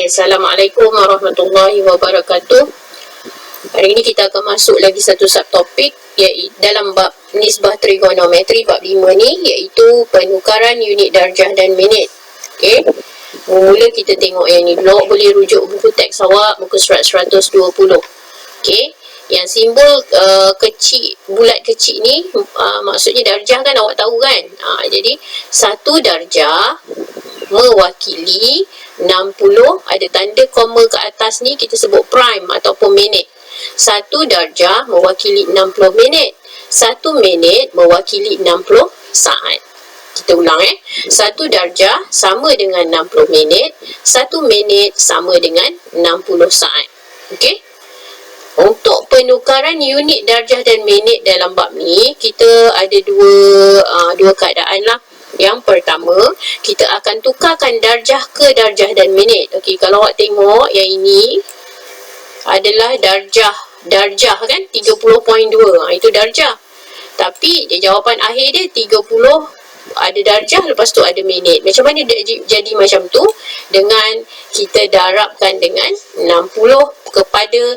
Assalamualaikum warahmatullahi wabarakatuh. Hari ini kita akan masuk lagi satu subtopik iaitu dalam bab nisbah trigonometri bab 5 ni, iaitu penukaran unit darjah dan minit. Okey. Mula kita tengok yang ni dulu. Boleh rujuk buku teks awak, muka surat 120. Okey. Yang simbol kecil, bulat kecil ni maksudnya darjah kan, awak tahu kan. Jadi satu darjah mewakili 60, ada tanda koma ke atas ni kita sebut prime ataupun minit. Satu darjah mewakili 60 minit. Satu minit mewakili 60 saat. Kita ulang Satu darjah sama dengan 60 minit. Satu minit sama dengan 60 saat. Okey. Untuk penukaran unit darjah dan minit dalam bab ni, kita ada dua keadaan lah. Yang pertama, kita akan tukarkan darjah ke darjah dan minit. Okey, kalau awak tengok yang ini adalah darjah kan, 30.2. Itu darjah. Tapi jawapan akhir dia 30 ada darjah, lepas tu ada minit. Macam mana dia jadi macam tu? Dengan kita darabkan dengan 60 kepada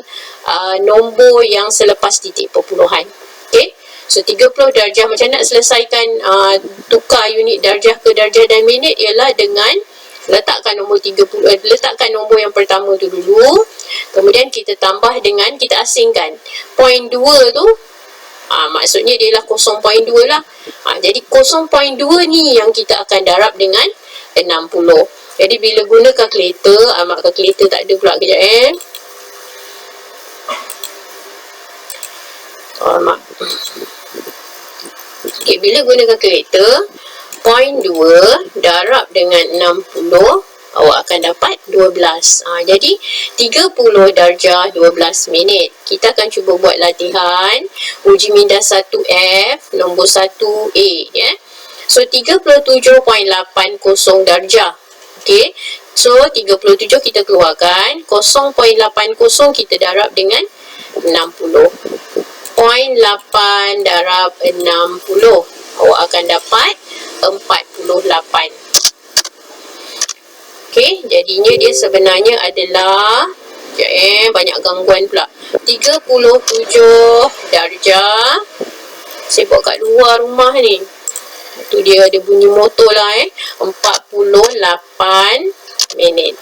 nombor yang selepas titik perpuluhan. Okey. So 30 darjah, macam nak selesaikan tukar unit darjah ke darjah dan minit ialah dengan letakkan nombor 30, letakkan nombor yang pertama tu dulu. Kemudian kita tambah dengan, kita asingkan point 2 tu. Maksudnya dia lah 0.2 lah. Jadi 0.2 ni yang kita akan darab dengan 60. Jadi bila guna kalkulator, mak kalkulator tak ada pula, kejap mak. Okay, bila guna kalkulator, point 2 darab dengan 60, awak akan dapat 12. Jadi 30 darjah 12 minit. Kita akan cuba buat latihan uji minda 1F nombor 1A So 37.80 darjah. Okey. So 37 kita keluarkan, 0.80 kita darab dengan 60. 0.8 darab 60, awak akan dapat 48. Okey, jadinya dia sebenarnya adalah banyak gangguan pula. 37 darjah. Saya buat kat luar rumah ni. Tu dia ada bunyi motor lah 48 minit.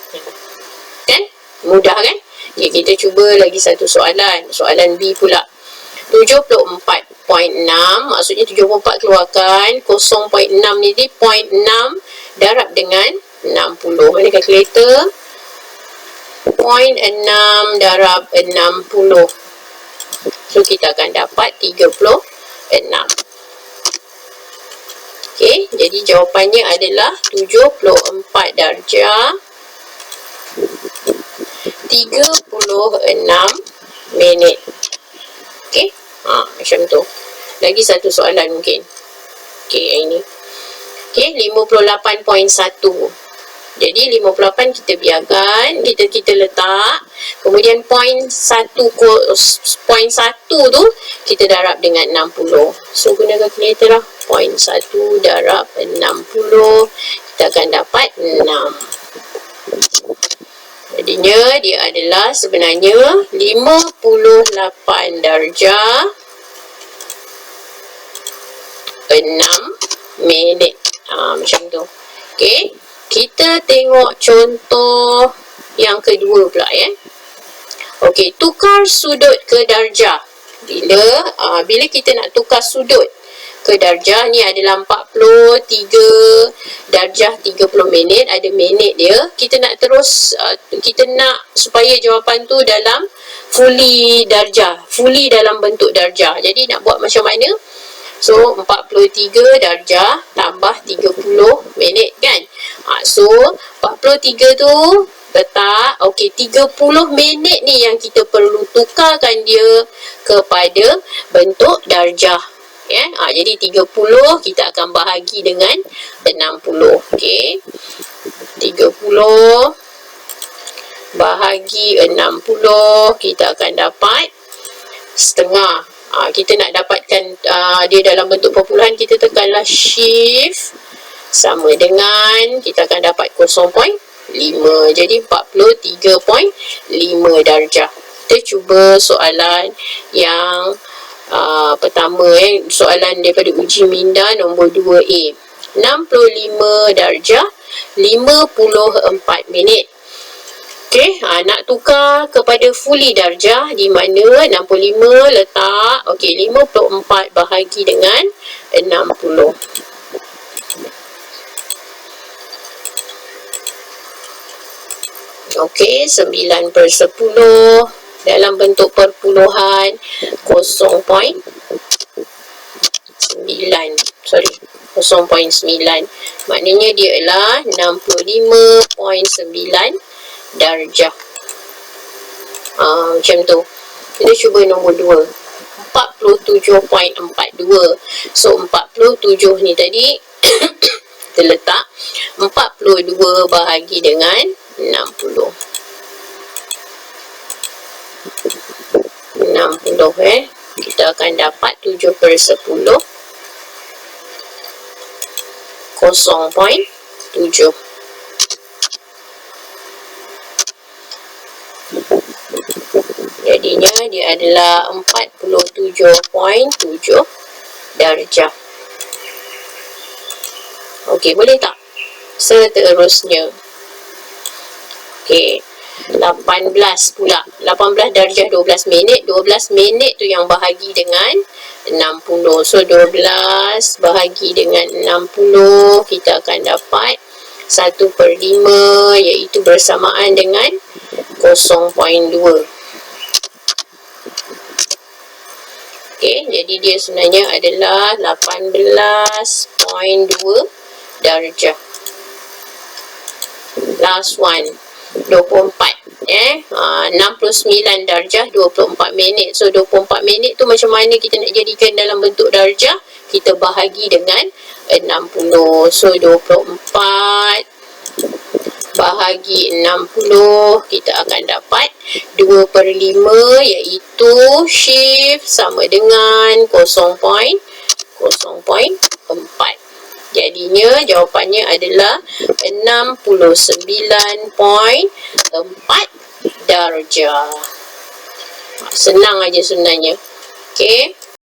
Kan? Mudah kan? Okay, kita cuba lagi satu soalan. Soalan B pula. 74.6, maksudnya 74 keluarkan 0.6 ni 0.6 darab dengan 60. Mana kalkulator? 0.6 darab 60. So kita akan dapat 36. Okey, jadi jawapannya adalah 74 darjah 36 minit. Okey, macam tu. Lagi satu soalan mungkin. Okey, yang ini. Okey, 58.1. Jadi 58 kita biarkan, kita letak. Kemudian point 1 tu kita darab dengan 60. So guna kalkulator lah. Point 1 darab 60, kita akan dapat 6. Jadinya dia adalah sebenarnya 58 darjah 6 minit. Macam tu. Okey, kita tengok contoh yang kedua pula Okey, tukar sudut ke darjah. Bila kita nak tukar sudut ke darjah, ni adalah 43 darjah 30 minit, ada minit dia. Kita nak terus kita nak supaya jawapan tu dalam fully darjah, fully dalam bentuk darjah. Jadi nak buat macam mana? So 43 darjah tambah 30 minit kan. So 43 tu letak, okey, 30 minit ni yang kita perlu tukarkan dia kepada bentuk darjah. Jadi 30 kita akan bahagi dengan 60. Okey. 30 bahagi 60, kita akan dapat setengah. Kita nak dapatkan dia dalam bentuk perpuluhan, kita tekanlah shift sama dengan, kita akan dapat 0.7. 5. Jadi 43.5 darjah. Kita cuba soalan yang pertama, soalan daripada uji minda nombor 2A. 65 darjah 54 minit. Okey, nak tukar kepada fully darjah, di mana 65 letak, okey, 54 bahagi dengan 60. Okey, 9/10 dalam bentuk perpuluhan 0.9. Maknanya dia adalah 65.9 darjah. Macam tu. Kita cuba nombor 2. 47.42. So 47 ni tadi kita letak 42 bahagi dengan 60. 60 kita akan dapat 7/10. 0.7. Jadinya dia adalah 47.7 darjah. Okey, boleh tak? Seterusnya. Okey, 18 pula. 18 darjah 12 minit. 12 minit tu yang bahagi dengan 60. So 12 bahagi dengan 60, kita akan dapat 1/5, iaitu bersamaan dengan 0.2. Okey, jadi dia sebenarnya adalah 18.2 darjah. Last one, 24. 69 darjah 24 minit. So 24 minit tu macam mana kita nak jadikan dalam bentuk darjah? Kita bahagi dengan 60. So 24 bahagi 60, kita akan dapat 2/5, iaitu shift sama dengan 0.4. Jadinya jawapannya adalah 69.4 darjah. Senang aja sebenarnya. Okey.